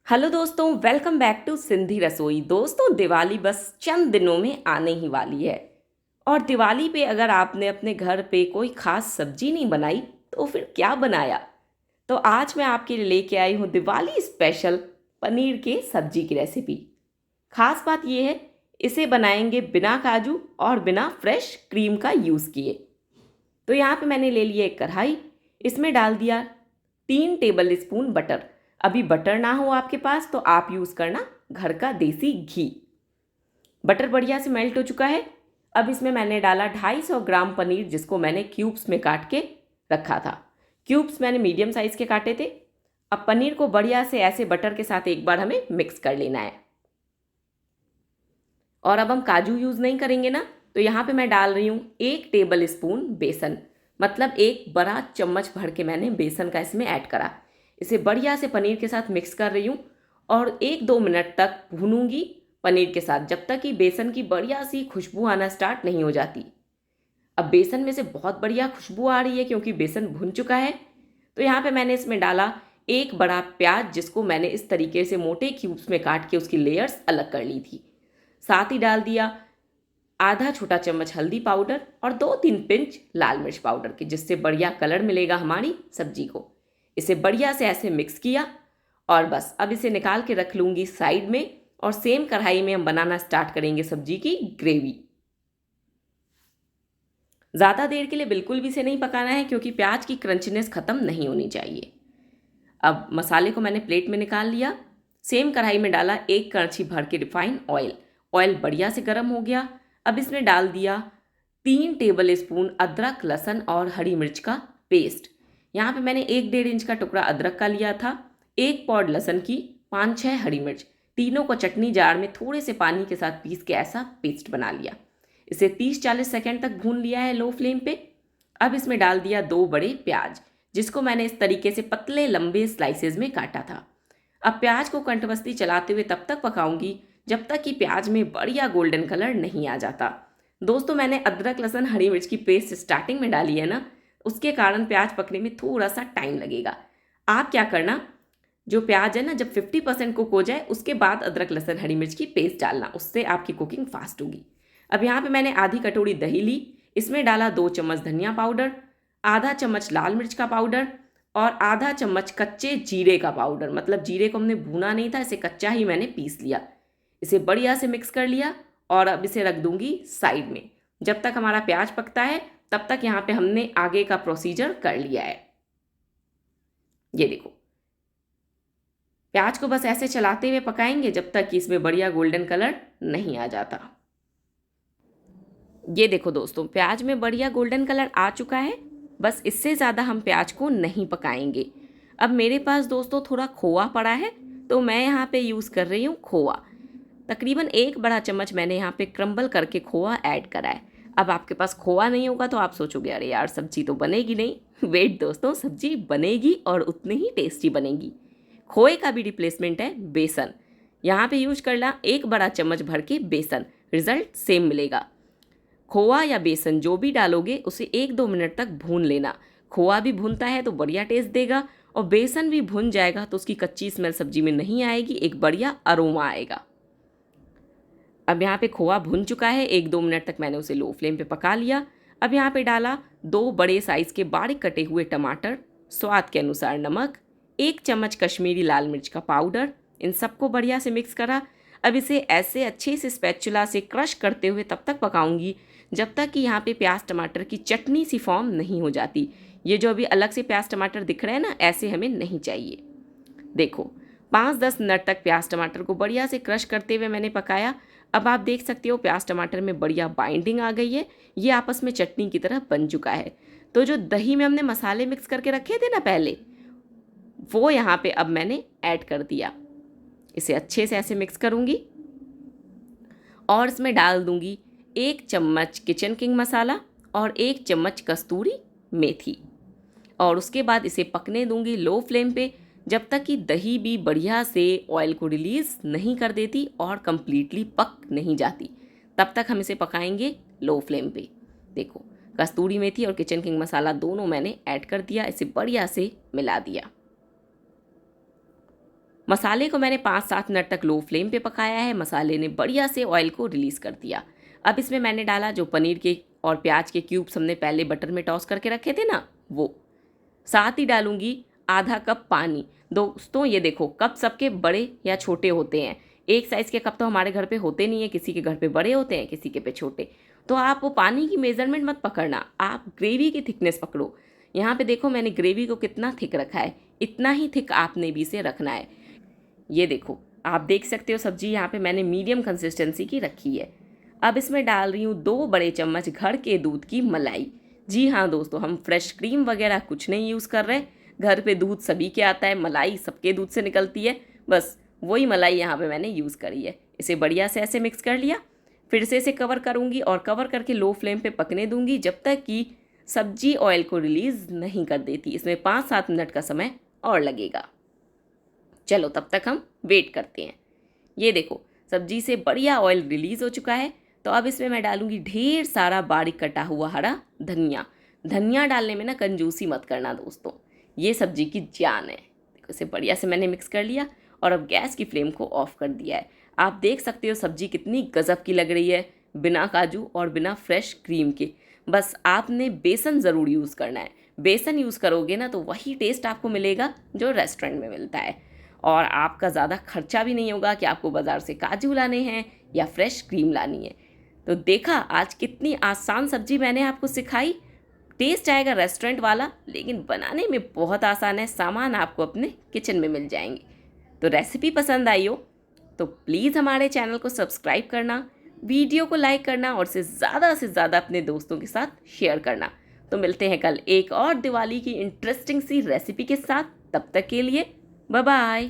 Hello दोस्तों, welcome back to Sindhi रसोई। दोस्तों, दिवाली बस चंद दिनों में आने ही वाली है। और दिवाली पे अगर आपने अपने घर पे कोई खास सब्जी नहीं बनाई तो फिर क्या बनाया। तो आज मैं आपके लिए लेके आई हूँ दिवाली स्पेशल पनीर के सब्जी की रेसिपी। खास बात यह है, इसे बनाएंगे बिना काजू और बिना फ्रेश क्रीम का यूज़ किए। तो यहाँ पे मैंने ले लिया एक कढ़ाई, इसमें डाल दिया 3 टेबल स्पून बटर। अभी बटर ना हो आपके पास तो आप यूज़ करना घर का देसी घी। बटर बढ़िया से मेल्ट हो चुका है। अब इसमें मैंने डाला 250 ग्राम पनीर, जिसको मैंने क्यूब्स में काट के रखा था। क्यूब्स मैंने मीडियम साइज़ के काटे थे। अब पनीर को बढ़िया से ऐसे बटर के साथ एक बार हमें मिक्स कर लेना है। और अब हम काजू यूज़ नहीं करेंगे ना, तो यहाँ पे मैं डाल रही हूँ 1 टेबल स्पून बेसन, मतलब एक बड़ा चम्मच भर के मैंने बेसन का इसमें ऐड करा। इसे बढ़िया से पनीर के साथ मिक्स कर रही हूँ और 1-2 मिनट तक भूनूंगी पनीर के साथ, जब तक कि बेसन की बढ़िया सी खुशबू आना स्टार्ट नहीं हो जाती। अब बेसन में से बहुत बढ़िया खुशबू आ रही है क्योंकि बेसन भुन चुका है। तो यहाँ पे मैंने इसमें डाला एक बड़ा प्याज, जिसको मैंने इस तरीके से मोटे क्यूब्स में काट के उसकी लेयर्स अलग कर ली थी। साथ ही डाल दिया आधा छोटा चम्मच हल्दी पाउडर और 2-3 पिंच लाल मिर्च पाउडर के, जिससे बढ़िया कलर मिलेगा हमारी सब्जी को। इसे बढ़िया से ऐसे मिक्स किया और बस अब इसे निकाल के रख लूँगी साइड में। और सेम कढ़ाई में हम बनाना स्टार्ट करेंगे सब्जी की ग्रेवी। ज़्यादा देर के लिए बिल्कुल भी इसे नहीं पकाना है क्योंकि प्याज की क्रंचनेस ख़त्म नहीं होनी चाहिए। अब मसाले को मैंने प्लेट में निकाल लिया। सेम कढ़ाई में डाला एक कड़छी भर के रिफाइंड ऑयल। ऑयल बढ़िया से गर्म हो गया। अब इसमें डाल दिया 3 टेबल स्पून अदरक, लहसुन और हरी मिर्च का पेस्ट। यहाँ पे मैंने 1-1.5 इंच का टुकड़ा अदरक का लिया था, 1 पॉड लहसुन की, 5-6 हरी मिर्च, तीनों को चटनी जार में थोड़े से पानी के साथ पीस के ऐसा पेस्ट बना लिया। इसे 30-40 सेकेंड तक भून लिया है लो फ्लेम पे। अब इसमें डाल दिया 2 बड़े प्याज, जिसको मैंने इस तरीके से पतले लंबे स्लाइसेस में काटा था। अब प्याज को कंटमस्ती चलाते हुए तब तक पकाऊंगी जब तक कि प्याज में बढ़िया गोल्डन कलर नहीं आ जाता। दोस्तों, मैंने अदरक, लहसुन, हरी मिर्च की पेस्ट स्टार्टिंग में डाली है ना, उसके कारण प्याज पकने में थोड़ा सा टाइम लगेगा। आप क्या करना, जो प्याज है ना, जब 50% कुक हो जाए उसके बाद अदरक, लहसुन, हरी मिर्च की पेस्ट डालना, उससे आपकी कुकिंग फास्ट होगी। अब यहाँ पे मैंने आधी कटोरी दही ली, इसमें डाला 2 चम्मच धनिया पाउडर, आधा चम्मच लाल मिर्च का पाउडर और आधा चम्मच कच्चे जीरे का पाउडर। मतलब जीरे को हमने भूना नहीं था, इसे कच्चा ही मैंने पीस लिया। इसे बढ़िया से मिक्स कर लिया और अब इसे रख दूंगी साइड में। जब तक हमारा प्याज पकता है तब तक यहाँ पे हमने आगे का प्रोसीजर कर लिया है। ये देखो, प्याज को बस ऐसे चलाते हुए पकाएंगे जब तक कि इसमें बढ़िया गोल्डन कलर नहीं आ जाता। ये देखो दोस्तों, प्याज में बढ़िया गोल्डन कलर आ चुका है। बस इससे ज़्यादा हम प्याज को नहीं पकाएंगे। अब मेरे पास दोस्तों थोड़ा खोआ पड़ा है, तो मैं यहाँ पे यूज़ कर रही हूँ खोआ। तकरीबन 1 बड़ा चम्मच मैंने यहाँ पे क्रम्बल करके खोआ ऐड करा है। अब आपके पास खोआ नहीं होगा तो आप सोचोगे अरे यार सब्जी तो बनेगी नहीं। वेट दोस्तों, सब्जी बनेगी और उतनी ही टेस्टी बनेगी। खोए का भी रिप्लेसमेंट है बेसन। यहाँ पे यूज करना 1 बड़ा चम्मच भर के बेसन, रिजल्ट सेम मिलेगा। खोआ या बेसन जो भी डालोगे उसे 1-2 मिनट तक भून लेना। खोआ भी भूनता है तो बढ़िया टेस्ट देगा और बेसन भी भुन जाएगा तो उसकी कच्ची स्मेल सब्जी में नहीं आएगी, एक बढ़िया अरोमा आएगा। अब यहाँ पे खोआ भुन चुका है, 1-2 मिनट तक मैंने उसे लो फ्लेम पे पका लिया। अब यहाँ पे डाला 2 बड़े साइज़ के बारीक कटे हुए टमाटर, स्वाद के अनुसार नमक, 1 चम्मच कश्मीरी लाल मिर्च का पाउडर। इन सबको बढ़िया से मिक्स करा। अब इसे ऐसे अच्छे से स्पैचुला से क्रश करते हुए तब तक पकाऊंगी जब तक कि यहाँ पे प्याज टमाटर की चटनी सी फॉर्म नहीं हो जाती। ये जो अभी अलग से प्याज टमाटर दिख रहे हैं ना, ऐसे हमें नहीं चाहिए। देखो, 5-10 मिनट तक प्याज टमाटर को बढ़िया से क्रश करते हुए मैंने पकाया। अब आप देख सकते हो प्याज टमाटर में बढ़िया बाइंडिंग आ गई है, ये आपस में चटनी की तरह बन चुका है। तो जो दही में हमने मसाले मिक्स करके रखे थे ना पहले, वो यहाँ पे अब मैंने ऐड कर दिया। इसे अच्छे से ऐसे मिक्स करूँगी और इसमें डाल दूँगी 1 चम्मच किचन किंग मसाला और 1 चम्मच कस्तूरी मेथी। और उसके बाद इसे पकने दूंगी लो फ्लेम पे जब तक कि दही भी बढ़िया से ऑयल को रिलीज़ नहीं कर देती और कम्प्लीटली पक नहीं जाती। तब तक हम इसे पकाएंगे लो फ्लेम पे। देखो, कस्तूरी मेथी और किचन किंग मसाला दोनों मैंने ऐड कर दिया, इसे बढ़िया से मिला दिया। मसाले को मैंने 5-7 मिनट तक लो फ्लेम पे पकाया है। मसाले ने बढ़िया से ऑयल को रिलीज़ कर दिया। अब इसमें मैंने डाला जो पनीर के और प्याज के क्यूब्स हमने पहले बटर में टॉस करके रखे थे ना, वो। साथ ही डालूंगी आधा कप पानी। दोस्तों ये देखो, कप सबके बड़े या छोटे होते हैं। एक साइज़ के कप तो हमारे घर पे होते नहीं है, किसी के घर पे बड़े होते हैं, किसी के पे छोटे। तो आप वो पानी की मेज़रमेंट मत पकड़ना, आप ग्रेवी की थिकनेस पकड़ो। यहाँ पे देखो मैंने ग्रेवी को कितना थिक रखा है, इतना ही थिक आपने भी इसे रखना है। ये देखो, आप देख सकते हो सब्जी यहाँ पे मैंने मीडियम कंसिस्टेंसी की रखी है। अब इसमें डाल रही हूँ 2 बड़े चम्मच घर के दूध की मलाई। जी हाँ दोस्तों, हम फ्रेश क्रीम वगैरह कुछ नहीं यूज़ कर रहे। घर पे दूध सभी के आता है, मलाई सबके दूध से निकलती है, बस वही मलाई यहाँ पे मैंने यूज़ करी है। इसे बढ़िया से ऐसे मिक्स कर लिया। फिर से इसे कवर करूँगी और कवर करके लो फ्लेम पे पकने दूँगी जब तक कि सब्जी ऑयल को रिलीज़ नहीं कर देती। इसमें 5-7 मिनट का समय और लगेगा। चलो तब तक हम वेट करते हैं। ये देखो, सब्जी से बढ़िया ऑयल रिलीज़ हो चुका है। तो अब इसमें मैं डालूंगी ढेर सारा बारीक कटा हुआ हरा धनिया। धनिया डालने में ना कंजूसी मत करना दोस्तों, ये सब्जी की जान है। देखो, इसे बढ़िया से मैंने मिक्स कर लिया और अब गैस की फ्लेम को ऑफ कर दिया है। आप देख सकते हो सब्जी कितनी गज़ब की लग रही है, बिना काजू और बिना फ्रेश क्रीम के। बस आपने बेसन ज़रूर यूज़ करना है। बेसन यूज़ करोगे ना तो वही टेस्ट आपको मिलेगा जो रेस्टोरेंट में मिलता है, और आपका ज़्यादा खर्चा भी नहीं होगा कि आपको बाज़ार से काजू लाने हैं या फ्रेश क्रीम लानी है। तो देखा, आज कितनी आसान सब्जी मैंने आपको सिखाई। टेस्ट आएगा रेस्टोरेंट वाला, लेकिन बनाने में बहुत आसान है। सामान आपको अपने किचन में मिल जाएंगे। तो रेसिपी पसंद आई हो तो प्लीज़ हमारे चैनल को सब्सक्राइब करना, वीडियो को लाइक करना और से ज़्यादा अपने दोस्तों के साथ शेयर करना। तो मिलते हैं कल एक और दिवाली की इंटरेस्टिंग सी रेसिपी के साथ। तब तक के लिए बाय बाय।